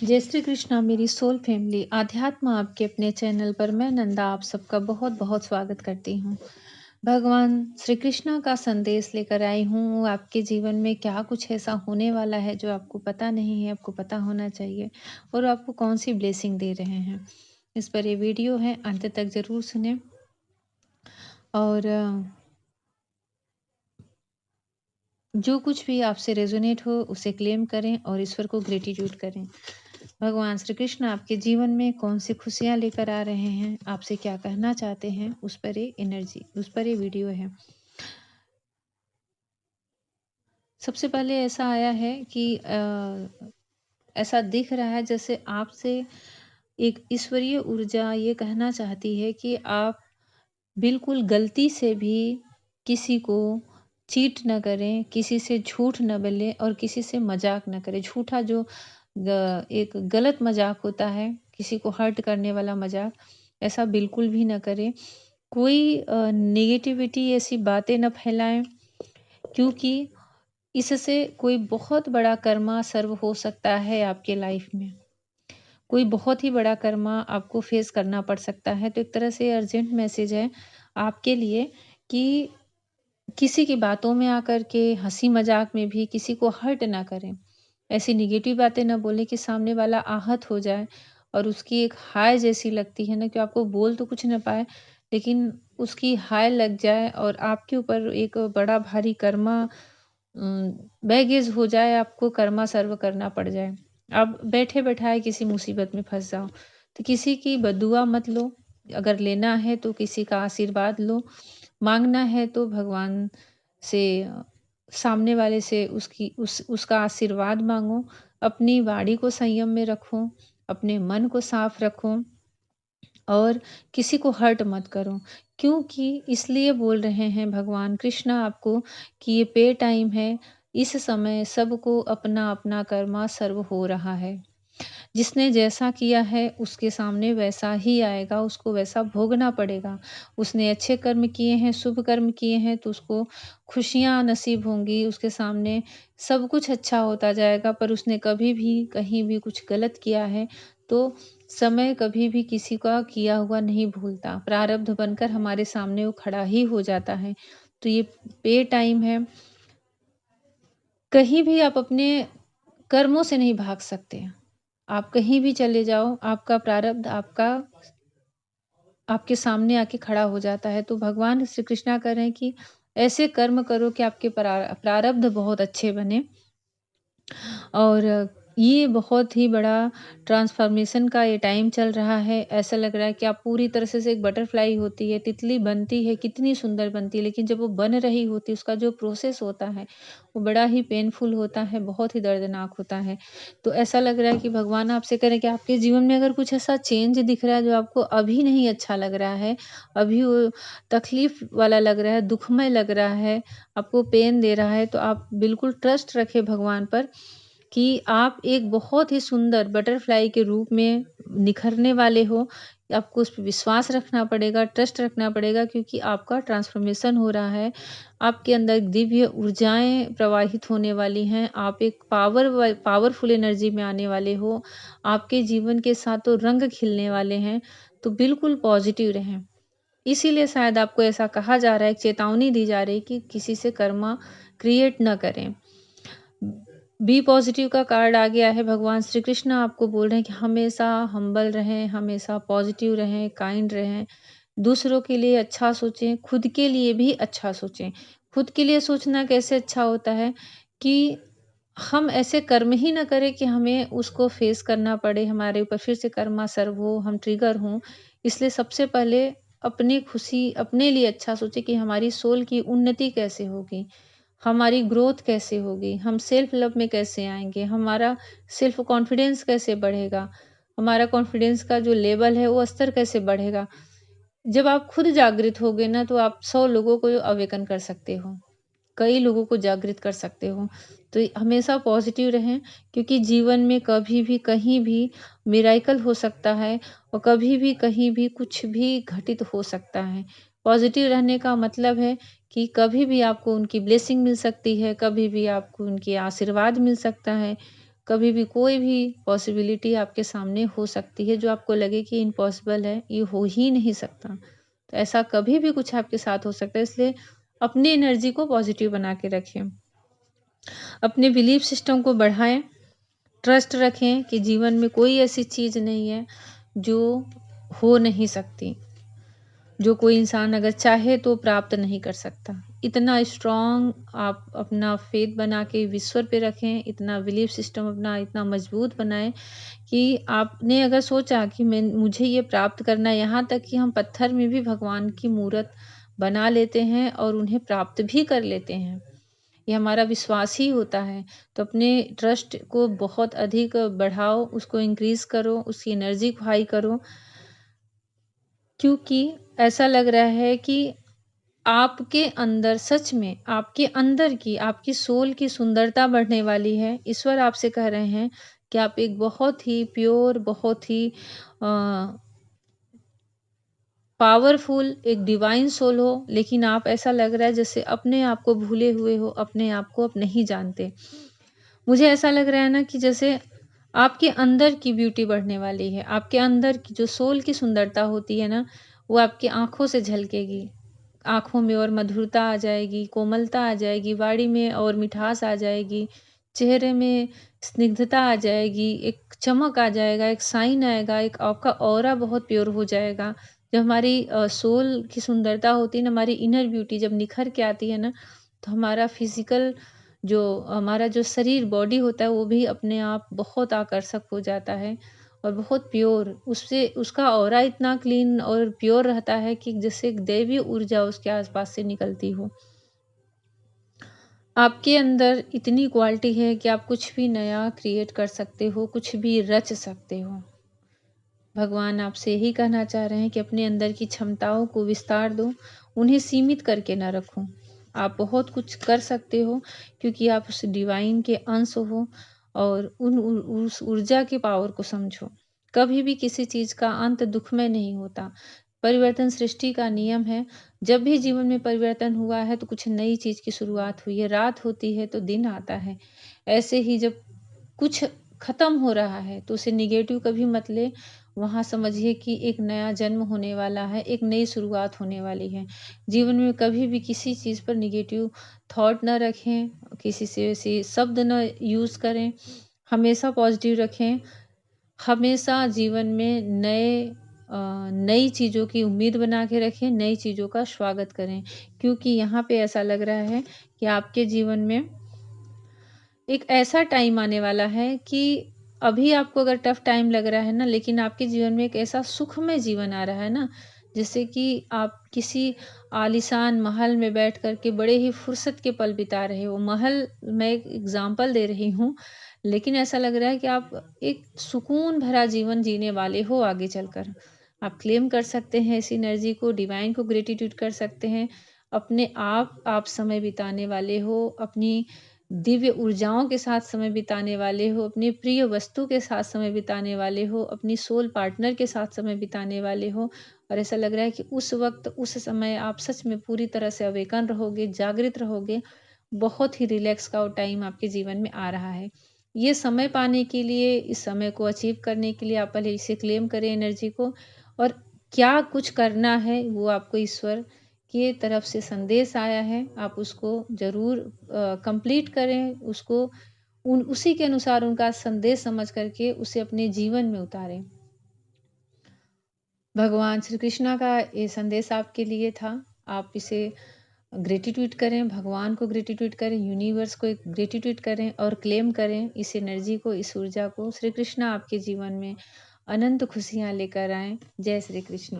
जय श्री कृष्णा मेरी soul family आध्यात्म आपके अपने चैनल पर मैं नंदा आप सबका बहुत बहुत स्वागत करती हूँ। भगवान श्री कृष्णा का संदेश लेकर आई हूँ। आपके जीवन में क्या कुछ ऐसा होने वाला है जो आपको पता नहीं है, आपको पता होना चाहिए, और आपको कौन सी ब्लेसिंग दे रहे हैं। इस पर ये वीडियो है, अंत तक जरूर सुने और जो कुछ भी आपसे रेजोनेट हो उसे क्लेम करें और ईश्वर को ग्रेटिट्यूड करें। भगवान श्री कृष्ण आपके जीवन में कौन सी खुशियां लेकर आ रहे हैं, आपसे क्या कहना चाहते हैं, उस पर ये एनर्जी, उस पर ये वीडियो है। सबसे पहले ऐसा आया है कि ऐसा दिख रहा है जैसे आपसे एक ईश्वरीय ऊर्जा ये कहना चाहती है कि आप बिल्कुल गलती से भी किसी को चीट न करें, किसी से झूठ न बोलें और किसी से मजाक न करें। झूठा जो एक गलत मजाक होता है, किसी को हर्ट करने वाला मजाक, ऐसा बिल्कुल भी न करें। कोई नेगेटिविटी ऐसी बातें न फैलाएं, क्योंकि इससे कोई बहुत बड़ा कर्मा सर्व हो सकता है आपके लाइफ में। कोई बहुत ही बड़ा कर्मा आपको फेस करना पड़ सकता है। तो एक तरह से अर्जेंट मैसेज है आपके लिए कि किसी की बातों में आकर के हंसी मजाक में भी किसी को हर्ट ना करें। ऐसी निगेटिव बातें ना बोले कि सामने वाला आहत हो जाए और उसकी एक हाय जैसी लगती है ना, कि आपको बोल तो कुछ ना पाए लेकिन उसकी हाय लग जाए और आपके ऊपर एक बड़ा भारी कर्मा बैगेज हो जाए, आपको कर्मा सर्व करना पड़ जाए, आप बैठे बैठाए किसी मुसीबत में फंस जाओ। तो किसी की बद्दुआ मत लो। अगर लेना है तो किसी का आशीर्वाद लो, मांगना है तो भगवान से, सामने वाले से उसका आशीर्वाद मांगो। अपनी वाणी को संयम में रखो, अपने मन को साफ रखो और किसी को हर्ट मत करो। क्योंकि इसलिए बोल रहे हैं भगवान कृष्णा आपको कि ये पे टाइम है। इस समय सबको अपना अपना कर्मा सर्व हो रहा है। जिसने जैसा किया है उसके सामने वैसा ही आएगा, उसको वैसा भोगना पड़ेगा। उसने अच्छे कर्म किए हैं, शुभ कर्म किए हैं तो उसको खुशियाँ नसीब होंगी, उसके सामने सब कुछ अच्छा होता जाएगा। पर उसने कभी भी कहीं भी कुछ गलत किया है तो समय कभी भी किसी का किया हुआ नहीं भूलता। प्रारब्ध बनकर हमारे सामने वो खड़ा ही हो जाता है। तो ये पे टाइम है। कहीं भी आप अपने कर्मों से नहीं भाग सकते। आप कहीं भी चले जाओ, आपका प्रारब्ध आपके सामने आके खड़ा हो जाता है। तो भगवान श्री कृष्णा कह रहे हैं कि ऐसे कर्म करो कि आपके प्रारब्ध बहुत अच्छे बने। और ये बहुत ही बड़ा ट्रांसफॉर्मेशन का ये टाइम चल रहा है। ऐसा लग रहा है कि आप पूरी तरह से एक बटरफ्लाई होती है, तितली बनती है, कितनी सुंदर बनती है, लेकिन जब वो बन रही होती है उसका जो प्रोसेस होता है वो बड़ा ही पेनफुल होता है, बहुत ही दर्दनाक होता है। तो ऐसा लग रहा है कि भगवान आपसे कह रहे हैं कि आपके जीवन में अगर कुछ ऐसा चेंज दिख रहा है जो आपको अभी नहीं अच्छा लग रहा है, अभी वो तकलीफ वाला लग रहा है, दुखमय लग रहा है, आपको पेन दे रहा है, तो आप बिल्कुल ट्रस्ट रखें भगवान पर कि आप एक बहुत ही सुंदर बटरफ्लाई के रूप में निखरने वाले हो। आपको उस पे विश्वास रखना पड़ेगा, ट्रस्ट रखना पड़ेगा, क्योंकि आपका ट्रांसफॉर्मेशन हो रहा है। आपके अंदर दिव्य ऊर्जाएँ प्रवाहित होने वाली हैं। आप एक पावरफुल एनर्जी में आने वाले हो। आपके जीवन के साथों रंग खिलने वाले हैं। तो बिल्कुल पॉजिटिव रहें। इसीलिए शायद आपको ऐसा कहा जा रहा है, एक चेतावनी दी जा रही है कि किसी से कर्मा क्रिएट ना करें। बी पॉजिटिव का कार्ड आ गया है। भगवान श्री कृष्ण आपको बोल रहे हैं कि हमेशा हम्बल रहें, हमेशा पॉजिटिव रहें, काइंड रहें, दूसरों के लिए अच्छा सोचें, खुद के लिए भी अच्छा सोचें। खुद के लिए सोचना कैसे अच्छा होता है कि हम ऐसे कर्म ही ना करें कि हमें उसको फेस करना पड़े, हमारे ऊपर फिर से कर्मा सर्व हो, हम ट्रिगर हों। इसलिए सबसे पहले अपनी खुशी, अपने लिए अच्छा सोचें कि हमारी सोल की उन्नति कैसे होगी, हमारी ग्रोथ कैसे होगी, हम सेल्फ लव में कैसे आएँगे, हमारा सेल्फ कॉन्फिडेंस कैसे बढ़ेगा, हमारा कॉन्फिडेंस का जो लेवल है वो स्तर कैसे बढ़ेगा। जब आप खुद जागृत होगे ना तो आप 100 लोगों को अवेकन कर सकते हो, कई लोगों को जागृत कर सकते हो। तो हमेशा पॉजिटिव रहें, क्योंकि जीवन में कभी भी कहीं भी मिरेकल हो सकता है और कभी भी कहीं भी कुछ भी घटित हो सकता है। पॉजिटिव रहने का मतलब है कि कभी भी आपको उनकी ब्लेसिंग मिल सकती है, कभी भी आपको उनके आशीर्वाद मिल सकता है, कभी भी कोई भी पॉसिबिलिटी आपके सामने हो सकती है जो आपको लगे कि इम्पॉसिबल है, ये हो ही नहीं सकता। तो ऐसा कभी भी कुछ आपके साथ हो सकता है, इसलिए अपनी एनर्जी को पॉजिटिव बना के रखें। अपने बिलीफ सिस्टम को बढ़ाएं, ट्रस्ट रखें कि जीवन में कोई ऐसी चीज़ नहीं है जो हो नहीं सकती, जो कोई इंसान अगर चाहे तो प्राप्त नहीं कर सकता। इतना स्ट्रॉन्ग आप अपना फेथ बना के ईश्वर पे रखें, इतना बिलीफ सिस्टम अपना इतना मजबूत बनाएं कि आपने अगर सोचा कि मुझे ये प्राप्त करना है, यहाँ तक कि हम पत्थर में भी भगवान की मूर्त बना लेते हैं और उन्हें प्राप्त भी कर लेते हैं। ये हमारा विश्वास ही होता है। तो अपने ट्रस्ट को बहुत अधिक बढ़ाओ, उसको इंक्रीज़ करो, उसकी एनर्जी को हाई करो, क्योंकि ऐसा लग रहा है कि आपके अंदर सच में आपके अंदर की आपकी सोल की सुंदरता बढ़ने वाली है। ईश्वर आपसे कह रहे हैं कि आप एक बहुत ही प्योर, बहुत ही पावरफुल एक डिवाइन सोल हो, लेकिन आप ऐसा लग रहा है जैसे अपने आप को भूले हुए हो, अपने आप को आप नहीं जानते। मुझे ऐसा लग रहा है ना कि जैसे आपके अंदर की ब्यूटी बढ़ने वाली है, आपके अंदर की जो सोल की सुंदरता होती है ना, वो आपकी आँखों से झलकेगी। आँखों में और मधुरता आ जाएगी, कोमलता आ जाएगी, वाणी में और मिठास आ जाएगी, चेहरे में स्निग्धता आ जाएगी, एक चमक आ जाएगा, एक शाइन आएगा, एक आपका ऑरा बहुत प्योर हो जाएगा। जब हमारी सोल की सुंदरता होती है ना, हमारी इनर ब्यूटी जब निखर के आती है ना, तो हमारा फिज़िकल जो हमारा जो शरीर बॉडी होता है वो भी अपने आप बहुत आकर्षक हो जाता है और बहुत प्योर, उससे उसका ऑरा इतना क्लीन और प्योर रहता है कि जैसे एक दैवी ऊर्जा उसके आसपास से निकलती हो। आपके अंदर इतनी क्वालिटी है कि आप कुछ भी नया क्रिएट कर सकते हो, कुछ भी रच सकते हो। भगवान आपसे यही कहना चाह रहे हैं कि अपने अंदर की क्षमताओं को विस्तार दो, उन्हें सीमित करके ना रखो। आप बहुत कुछ कर सकते हो क्योंकि आप उस डिवाइन के अंश हो और उस ऊर्जा के पावर को समझो। कभी भी किसी चीज़ का अंत दुख में नहीं होता। परिवर्तन सृष्टि का नियम है। जब भी जीवन में परिवर्तन हुआ है तो कुछ नई चीज़ की शुरुआत हुई है। रात होती है तो दिन आता है। ऐसे ही जब कुछ खत्म हो रहा है तो उसे निगेटिव कभी मत ले, वहाँ समझिए कि एक नया जन्म होने वाला है, एक नई शुरुआत होने वाली है। जीवन में कभी भी किसी चीज़ पर निगेटिव थॉट ना रखें, किसी से ऐसे शब्द ना यूज़ करें, हमेशा पॉजिटिव रखें। हमेशा जीवन में नई चीज़ों की उम्मीद बना के रखें, नई चीज़ों का स्वागत करें, क्योंकि यहाँ पे ऐसा लग रहा है कि आपके जीवन में एक ऐसा टाइम आने वाला है कि अभी आपको अगर टफ टाइम लग रहा है ना, लेकिन आपके जीवन में एक ऐसा सुखमय जीवन आ रहा है ना, जैसे कि आप किसी आलीशान महल में बैठ कर के बड़े ही फुर्सत के पल बिता रहे हो। महल मैं एक एग्जाम्पल दे रही हूँ, लेकिन ऐसा लग रहा है कि आप एक सुकून भरा जीवन जीने वाले हो आगे चलकर। आप क्लेम कर सकते हैं इस एनर्जी को, डिवाइन को ग्रेटिट्यूड कर सकते हैं। अपने आप समय बिताने वाले हो, अपनी दिव्य ऊर्जाओं के साथ समय बिताने वाले हो, अपनी प्रिय वस्तु के साथ समय बिताने वाले हो, अपनी सोल पार्टनर के साथ समय बिताने वाले हो, और ऐसा लग रहा है कि उस वक्त उस समय आप सच में पूरी तरह से अवेकन रहोगे, जागृत रहोगे। बहुत ही रिलैक्स का टाइम आपके जीवन में आ रहा है। ये समय पाने के लिए, इस समय को अचीव करने के लिए आप पहले इसे क्लेम करें एनर्जी को, और क्या कुछ करना है वो आपको ईश्वर की तरफ से संदेश आया है, आप उसको ज़रूर कंप्लीट करें, उसको उसी के अनुसार उनका संदेश समझ करके उसे अपने जीवन में उतारें। भगवान श्री कृष्णा का ये संदेश आपके लिए था। आप इसे ग्रेटिट्यूड करें, भगवान को ग्रेटिट्यूड करें, यूनिवर्स को ग्रेटिट्यूड करें और क्लेम करें इस एनर्जी को, इस ऊर्जा को। श्री कृष्णा आपके जीवन में अनंत खुशियाँ लेकर आएँ। जय श्री कृष्ण।